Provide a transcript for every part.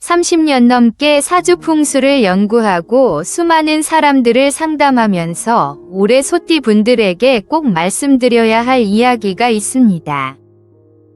30년 넘게 사주 풍수를 연구하고 수많은 사람들을 상담하면서 올해 소띠 분들에게 꼭 말씀드려야 할 이야기가 있습니다.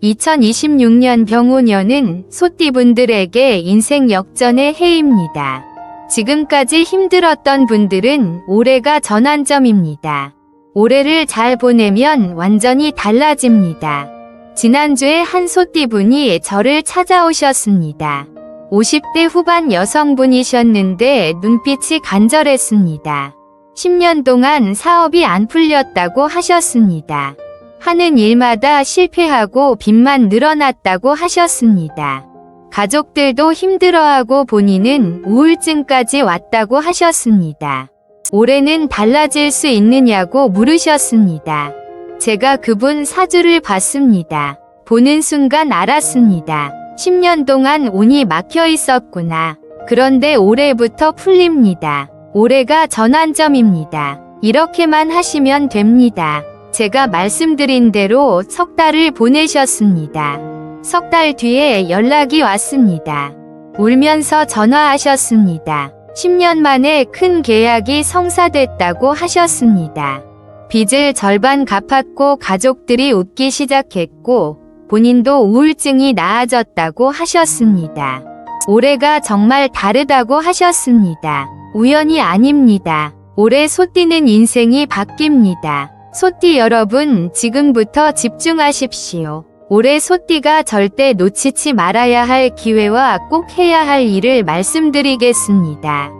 2026년 병오년은 소띠 분들에게 인생 역전의 해입니다. 지금까지 힘들었던 분들은 올해가 전환점입니다. 올해를 잘 보내면 완전히 달라집니다. 지난주에 한 소띠 분이 저를 찾아오셨습니다. 50대 후반 여성분이셨는데 눈빛이 간절했습니다. 10년 동안 사업이 안 풀렸다고 하셨습니다. 하는 일마다 실패하고 빚만 늘어났다고 하셨습니다. 가족들도 힘들어하고 본인은 우울증까지 왔다고 하셨습니다. 올해는 달라질 수 있느냐고 물으셨습니다. 제가 그분 사주를 봤습니다. 보는 순간 알았습니다. 10년 동안 운이 막혀 있었구나. 그런데 올해부터 풀립니다. 올해가 전환점입니다. 이렇게만 하시면 됩니다. 제가 말씀드린 대로 석 달을 보내셨습니다. 석 달 뒤에 연락이 왔습니다. 울면서 전화하셨습니다. 10년 만에 큰 계약이 성사됐다고 하셨습니다. 빚을 절반 갚았고 가족들이 웃기 시작했고 본인도 우울증이 나아졌다고 하셨습니다. 올해가 정말 다르다고 하셨습니다. 우연이 아닙니다. 올해 소띠는 인생이 바뀝니다. 소띠 여러분, 지금부터 집중하십시오. 올해 소띠가 절대 놓치지 말아야 할 기회와 꼭 해야 할 일을 말씀드리겠습니다.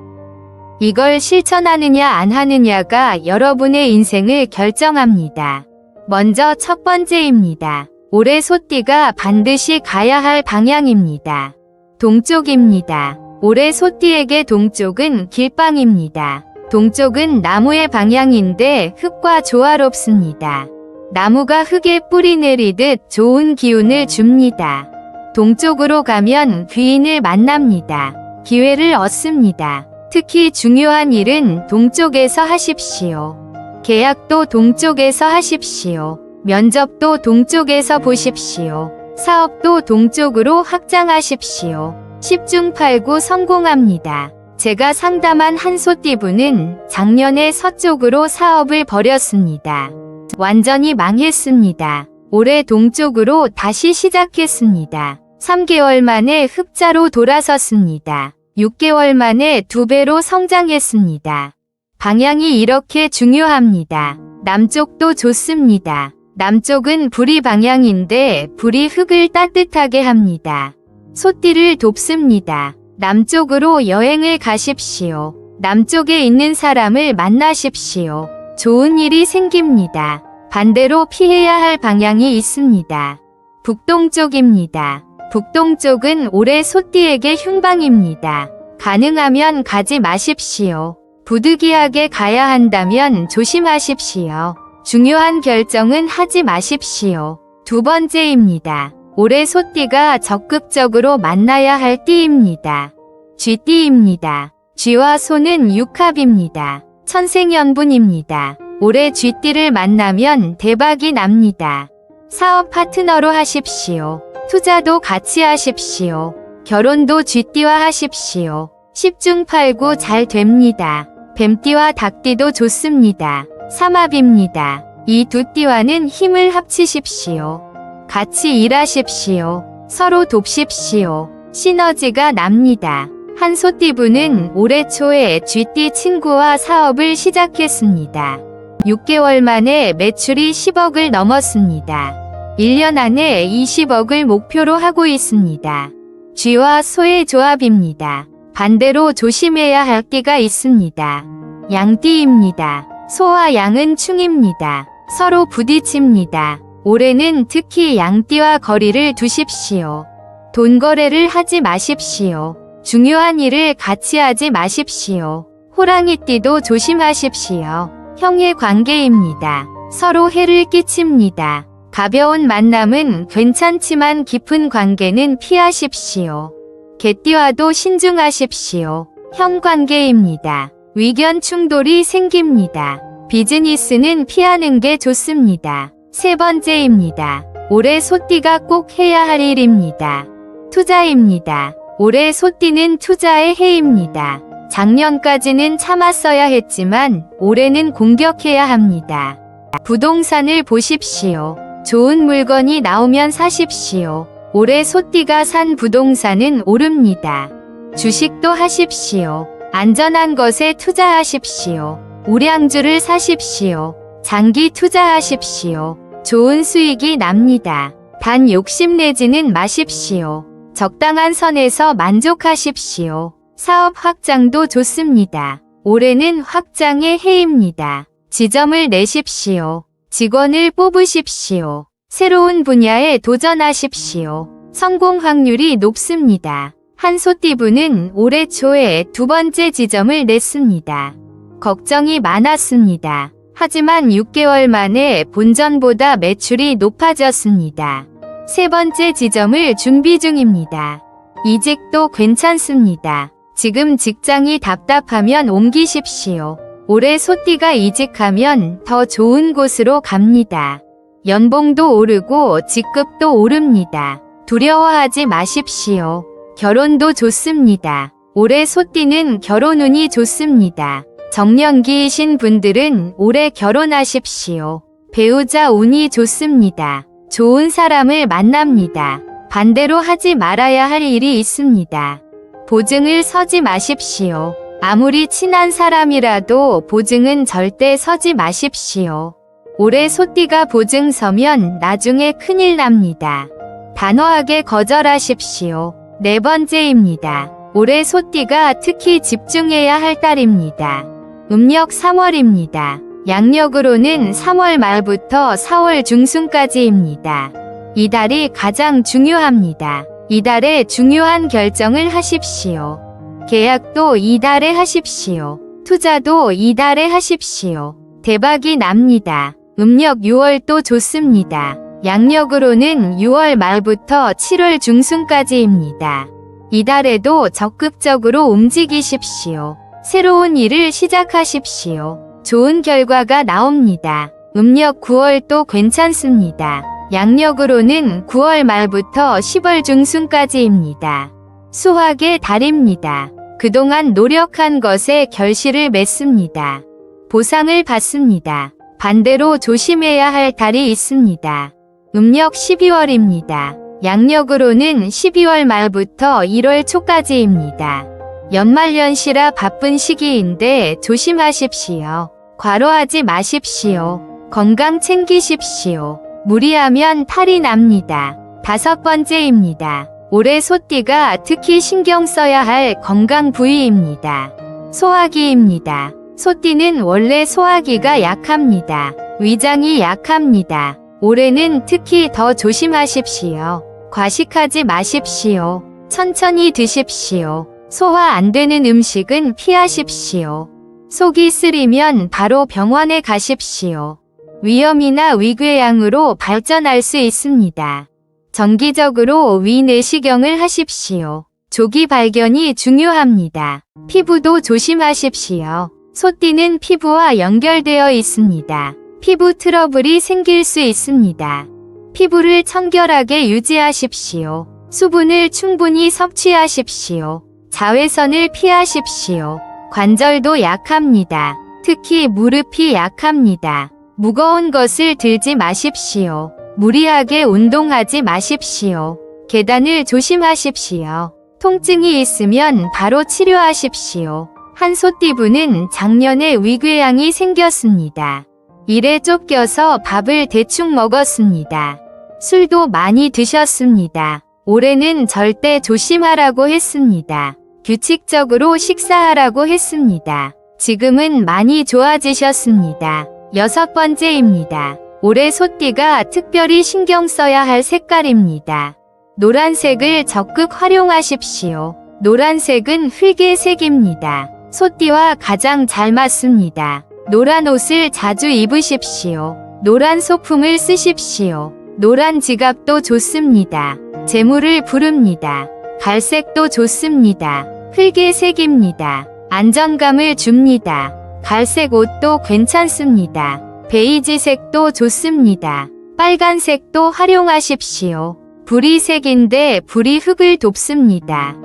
이걸 실천하느냐 안 하느냐가 여러분의 인생을 결정합니다. 먼저 첫 번째입니다. 올해 소띠가 반드시 가야 할 방향입니다. 동쪽입니다. 올해 소띠에게 동쪽은 길방입니다. 동쪽은 나무의 방향인데 흙과 조화롭습니다. 나무가 흙에 뿌리 내리듯 좋은 기운을 줍니다. 동쪽으로 가면 귀인을 만납니다. 기회를 얻습니다. 특히 중요한 일은 동쪽에서 하십시오. 계약도 동쪽에서 하십시오. 면접도 동쪽에서 보십시오. 사업도 동쪽으로 확장하십시오. 10중 8구 성공합니다. 제가 상담한 한 소띠분은 작년에 서쪽으로 사업을 벌였습니다. 완전히 망했습니다. 올해 동쪽으로 다시 시작했습니다. 3개월 만에 흑자로 돌아섰습니다. 6개월 만에 2배로 성장했습니다. 방향이 이렇게 중요합니다. 남쪽도 좋습니다. 남쪽은 불이 방향인데 불이 흙을 따뜻하게 합니다. 소띠를 돕습니다. 남쪽으로 여행을 가십시오. 남쪽에 있는 사람을 만나십시오. 좋은 일이 생깁니다. 반대로 피해야 할 방향이 있습니다. 북동쪽입니다. 북동쪽은 올해 소띠에게 흉방입니다. 가능하면 가지 마십시오. 부득이하게 가야 한다면 조심하십시오. 중요한 결정은 하지 마십시오. 두 번째입니다. 올해 소띠가 적극적으로 만나야 할 띠입니다. 쥐띠입니다. 쥐와 소는 육합입니다. 천생연분입니다. 올해 쥐띠를 만나면 대박이 납니다. 사업 파트너로 하십시오. 투자도 같이 하십시오. 결혼도 쥐띠와 하십시오. 10중 8구 잘 됩니다. 뱀띠와 닭띠도 좋습니다. 삼합입니다. 이 두 띠와는 힘을 합치십시오. 같이 일하십시오. 서로 돕십시오. 시너지가 납니다. 한 소띠분은 올해 초에 쥐띠 친구와 사업을 시작했습니다. 6개월 만에 매출이 10억을 넘었습니다. 1년 안에 20억을 목표로 하고 있습니다. 쥐와 소의 조합입니다. 반대로 조심해야 할 띠가 있습니다. 양띠입니다. 소와 양은 충입니다. 서로 부딪힙니다. 올해는 특히 양띠와 거리를 두십시오. 돈 거래를 하지 마십시오. 중요한 일을 같이 하지 마십시오. 호랑이띠도 조심하십시오. 형의 관계입니다. 서로 해를 끼칩니다. 가벼운 만남은 괜찮지만 깊은 관계는 피하십시오. 개띠와도 신중하십시오. 형 관계입니다. 위견 충돌이 생깁니다. 비즈니스는 피하는 게 좋습니다. 세 번째입니다. 올해 소띠가 꼭 해야 할 일입니다. 투자입니다. 올해 소띠는 투자의 해입니다. 작년까지는 참았어야 했지만 올해는 공격해야 합니다. 부동산을 보십시오. 좋은 물건이 나오면 사십시오. 올해 소띠가 산 부동산은 오릅니다. 주식도 하십시오. 안전한 것에 투자하십시오. 우량주를 사십시오. 장기 투자하십시오. 좋은 수익이 납니다. 단 욕심내지는 마십시오. 적당한 선에서 만족하십시오. 사업 확장도 좋습니다. 올해는 확장의 해입니다. 지점을 내십시오. 직원을 뽑으십시오. 새로운 분야에 도전하십시오. 성공 확률이 높습니다. 한 소띠분은 올해 초에 두 번째 지점을 냈습니다. 걱정이 많았습니다. 하지만 6개월 만에 본전보다 매출이 높아졌습니다. 세 번째 지점을 준비 중입니다. 이직도 괜찮습니다. 지금 직장이 답답하면 옮기십시오. 올해 소띠가 이직하면 더 좋은 곳으로 갑니다. 연봉도 오르고 직급도 오릅니다. 두려워하지 마십시오. 결혼도 좋습니다. 올해 소띠는 결혼운이 좋습니다. 정년기이신 분들은 올해 결혼하십시오. 배우자 운이 좋습니다. 좋은 사람을 만납니다. 반대로 하지 말아야 할 일이 있습니다. 보증을 서지 마십시오. 아무리 친한 사람이라도 보증은 절대 서지 마십시오. 올해 소띠가 보증 서면 나중에 큰일 납니다. 단호하게 거절하십시오. 네 번째입니다. 올해 소띠가 특히 집중해야 할 달입니다. 음력 3월입니다. 양력으로는 3월 말부터 4월 중순까지입니다. 이 달이 가장 중요합니다. 이 달에 중요한 결정을 하십시오. 계약도 이 달에 하십시오. 투자도 이 달에 하십시오. 대박이 납니다. 음력 6월도 좋습니다. 양력으로는 6월 말부터 7월 중순까지입니다. 이 달에도 적극적으로 움직이십시오. 새로운 일을 시작하십시오. 좋은 결과가 나옵니다. 음력 9월도 괜찮습니다. 양력으로는 9월 말부터 10월 중순까지입니다. 수확의 달입니다. 그동안 노력한 것에 결실을 맺습니다. 보상을 받습니다. 반대로 조심해야 할 달이 있습니다. 음력 12월입니다. 양력으로는 12월 말부터 1월 초까지입니다. 연말연시라 바쁜 시기인데 조심하십시오. 과로하지 마십시오. 건강 챙기십시오. 무리하면 탈이 납니다. 다섯 번째입니다. 올해 소띠가 특히 신경 써야 할 건강 부위입니다. 소화기입니다. 소띠는 원래 소화기가 약합니다. 위장이 약합니다. 올해는 특히 더 조심하십시오. 과식하지 마십시오. 천천히 드십시오. 소화 안 되는 음식은 피하십시오. 속이 쓰리면 바로 병원에 가십시오. 위염이나 위궤양으로 발전할 수 있습니다. 정기적으로 위내시경을 하십시오. 조기 발견이 중요합니다. 피부도 조심하십시오. 소띠는 피부와 연결되어 있습니다. 피부 트러블이 생길 수 있습니다. 피부를 청결하게 유지하십시오. 수분을 충분히 섭취하십시오. 자외선을 피하십시오. 관절도 약합니다. 특히 무릎이 약합니다. 무거운 것을 들지 마십시오. 무리하게 운동하지 마십시오. 계단을 조심하십시오. 통증이 있으면 바로 치료하십시오. 한 소띠분은 작년에 위궤양이 생겼습니다. 일에 쫓겨서 밥을 대충 먹었습니다. 술도 많이 드셨습니다. 올해는 절대 조심하라고 했습니다. 규칙적으로 식사하라고 했습니다. 지금은 많이 좋아지셨습니다. 여섯 번째입니다. 올해 소띠가 특별히 신경 써야 할 색깔입니다. 노란색을 적극 활용하십시오. 노란색은 흙의 색입니다. 소띠와 가장 잘 맞습니다. 노란 옷을 자주 입으십시오. 노란 소품을 쓰십시오. 노란 지갑도 좋습니다. 재물을 부릅니다. 갈색도 좋습니다. 흙의 색입니다. 안정감을 줍니다. 갈색 옷도 괜찮습니다. 베이지색도 좋습니다. 빨간색도 활용하십시오. 불이 색인데 불이 흙을 돕습니다.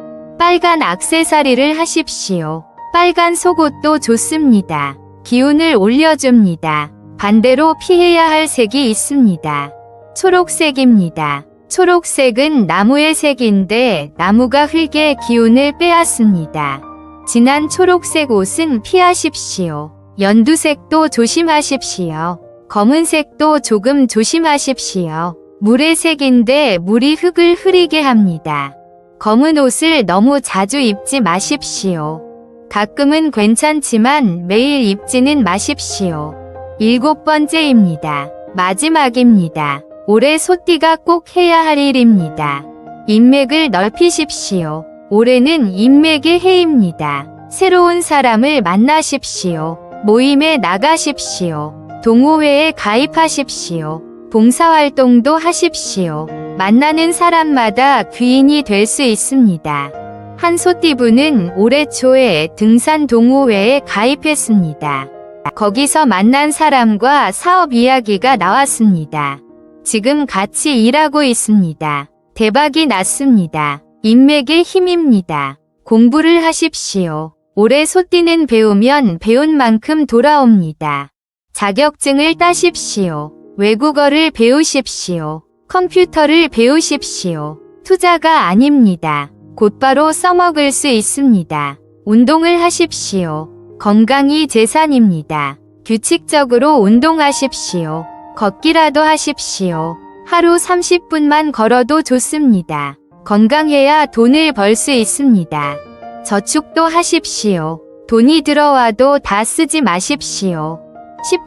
빨간 액세서리를 하십시오. 빨간 속옷도 좋습니다. 기운을 올려줍니다. 반대로 피해야 할 색이 있습니다. 초록색입니다. 초록색은 나무의 색인데 나무가 흙의 기운을 빼앗습니다. 진한 초록색 옷은 피하십시오. 연두색도 조심하십시오. 검은색도 조금 조심하십시오. 물의 색인데 물이 흙을 흐리게 합니다. 검은 옷을 너무 자주 입지 마십시오. 가끔은 괜찮지만 매일 입지는 마십시오. 7번째입니다. 마지막입니다. 올해 소띠가 꼭 해야 할 일입니다. 인맥을 넓히십시오. 올해는 인맥의 해입니다. 새로운 사람을 만나십시오. 모임에 나가십시오. 동호회에 가입하십시오. 봉사활동도 하십시오. 만나는 사람마다 귀인이 될 수 있습니다. 한 소띠분은 올해 초에 등산 동호회에 가입했습니다. 거기서 만난 사람과 사업 이야기가 나왔습니다. 지금 같이 일하고 있습니다. 대박이 났습니다. 인맥의 힘입니다. 공부를 하십시오. 올해 소띠는 배우면 배운 만큼 돌아옵니다. 자격증을 따십시오. 외국어를 배우십시오. 컴퓨터를 배우십시오. 투자가 아닙니다. 곧바로 써먹을 수 있습니다. 운동을 하십시오. 건강이 재산입니다. 규칙적으로 운동하십시오. 걷기라도 하십시오. 하루 30분만 걸어도 좋습니다. 건강해야 돈을 벌 수 있습니다. 저축도 하십시오. 돈이 들어와도 다 쓰지 마십시오.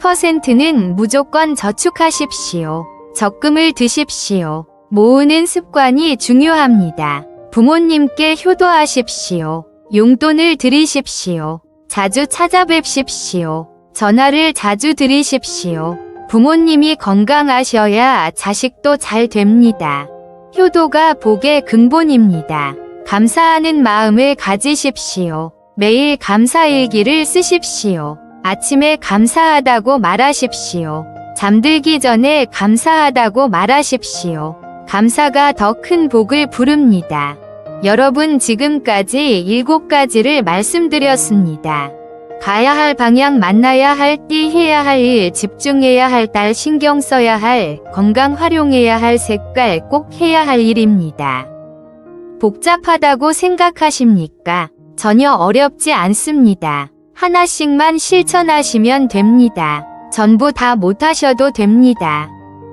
10%는 무조건 저축하십시오. 적금을 드십시오. 모으는 습관이 중요합니다. 부모님께 효도하십시오. 용돈을 드리십시오. 자주 찾아뵙십시오. 전화를 자주 드리십시오. 부모님이 건강하셔야 자식도 잘 됩니다. 효도가 복의 근본입니다. 감사하는 마음을 가지십시오. 매일 감사일기를 쓰십시오. 아침에 감사하다고 말하십시오. 잠들기 전에 감사하다고 말하십시오. 감사가 더 큰 복을 부릅니다. 여러분, 지금까지 7가지를 말씀드렸습니다. 가야 할 방향, 만나야 할 띠, 해야 할 일, 집중해야 할 달, 신경 써야 할, 건강 활용해야 할 색깔, 꼭 해야 할 일입니다. 복잡하다고 생각하십니까? 전혀 어렵지 않습니다. 하나씩만 실천하시면 됩니다. 전부 다 못하셔도 됩니다.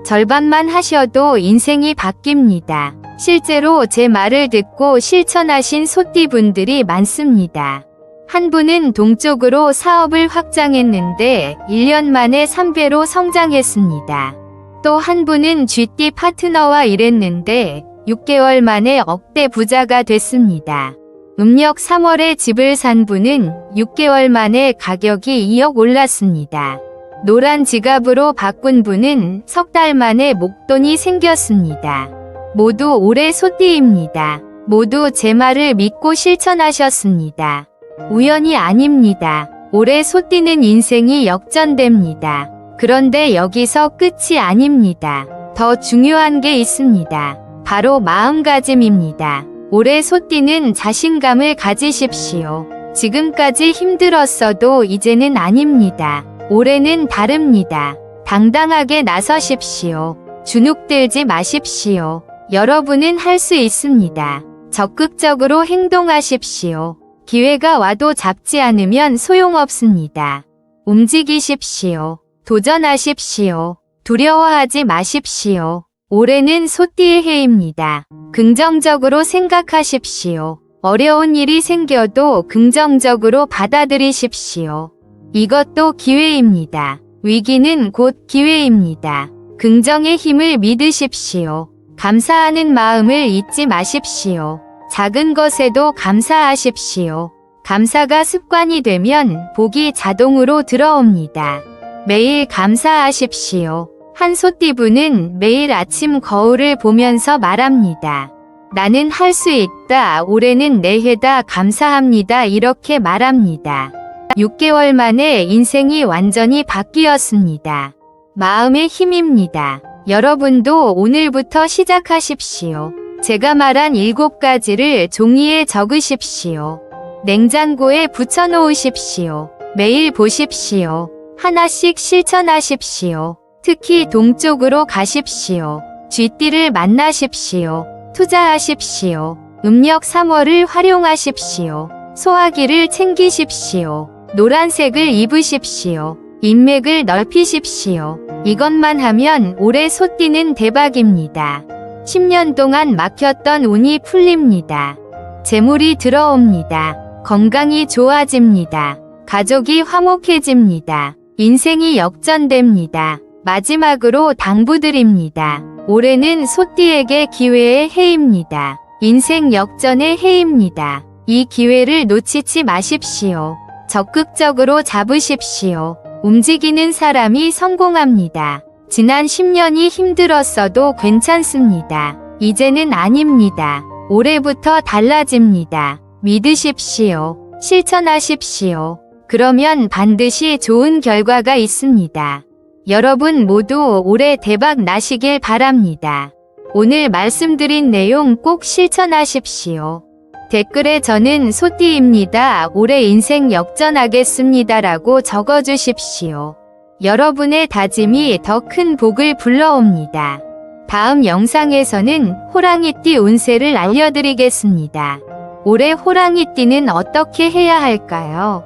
절반만 하셔도 인생이 바뀝니다. 실제로 제 말을 듣고 실천하신 소띠분들이 많습니다. 한 분은 동쪽으로 사업을 확장했는데 1년 만에 3배로 성장했습니다. 또 한 분은 쥐띠 파트너와 일했는데 6개월 만에 억대 부자가 됐습니다. 음력 3월에 집을 산 분은 6개월 만에 가격이 2억 올랐습니다. 노란 지갑으로 바꾼 분은 석 달 만에 목돈이 생겼습니다. 모두 올해 소띠입니다. 모두 제 말을 믿고 실천하셨습니다. 우연이 아닙니다. 올해 소띠는 인생이 역전됩니다. 그런데 여기서 끝이 아닙니다. 더 중요한 게 있습니다. 바로 마음가짐입니다. 올해 소띠는 자신감을 가지십시오. 지금까지 힘들었어도 이제는 아닙니다. 올해는 다릅니다. 당당하게 나서십시오. 주눅들지 마십시오. 여러분은 할 수 있습니다. 적극적으로 행동하십시오. 기회가 와도 잡지 않으면 소용없습니다. 움직이십시오. 도전하십시오. 두려워하지 마십시오. 올해는 소띠의 해입니다. 긍정적으로 생각하십시오. 어려운 일이 생겨도 긍정적으로 받아들이십시오. 이것도 기회입니다. 위기는 곧 기회입니다. 긍정의 힘을 믿으십시오. 감사하는 마음을 잊지 마십시오. 작은 것에도 감사하십시오. 감사가 습관이 되면 복이 자동으로 들어옵니다. 매일 감사하십시오. 한 소띠분은 매일 아침 거울을 보면서 말합니다. 나는 할 수 있다. 올해는 내 해다. 감사합니다. 이렇게 말합니다. 6개월 만에 인생이 완전히 바뀌었습니다. 마음의 힘입니다. 여러분도 오늘부터 시작하십시오. 제가 말한 7가지를 종이에 적으십시오. 냉장고에 붙여놓으십시오. 매일 보십시오. 하나씩 실천하십시오. 특히 동쪽으로 가십시오. 쥐띠를 만나십시오. 투자하십시오. 음력 3월을 활용하십시오. 소화기를 챙기십시오. 노란색을 입으십시오. 인맥을 넓히십시오. 이것만 하면 올해 소띠는 대박입니다. 10년 동안 막혔던 운이 풀립니다. 재물이 들어옵니다. 건강이 좋아집니다. 가족이 화목해집니다. 인생이 역전됩니다. 마지막으로 당부드립니다. 올해는 소띠에게 기회의 해입니다. 인생 역전의 해입니다. 이 기회를 놓치지 마십시오. 적극적으로 잡으십시오. 움직이는 사람이 성공합니다. 지난 10년이 힘들었어도 괜찮습니다. 이제는 아닙니다. 올해부터 달라집니다. 믿으십시오. 실천하십시오. 그러면 반드시 좋은 결과가 있습니다. 여러분 모두 올해 대박 나시길 바랍니다. 오늘 말씀드린 내용 꼭 실천하십시오. 댓글에 저는 소띠입니다. 올해 인생 역전하겠습니다라고 적어주십시오. 여러분의 다짐이 더 큰 복을 불러옵니다. 다음 영상에서는 호랑이띠 운세를 알려드리겠습니다. 올해 호랑이띠는 어떻게 해야 할까요?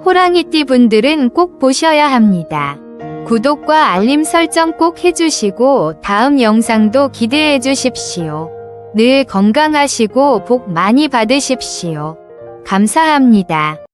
호랑이띠 분들은 꼭 보셔야 합니다. 구독과 알림 설정 꼭 해주시고 다음 영상도 기대해 주십시오. 늘 건강하시고 복 많이 받으십시오. 감사합니다.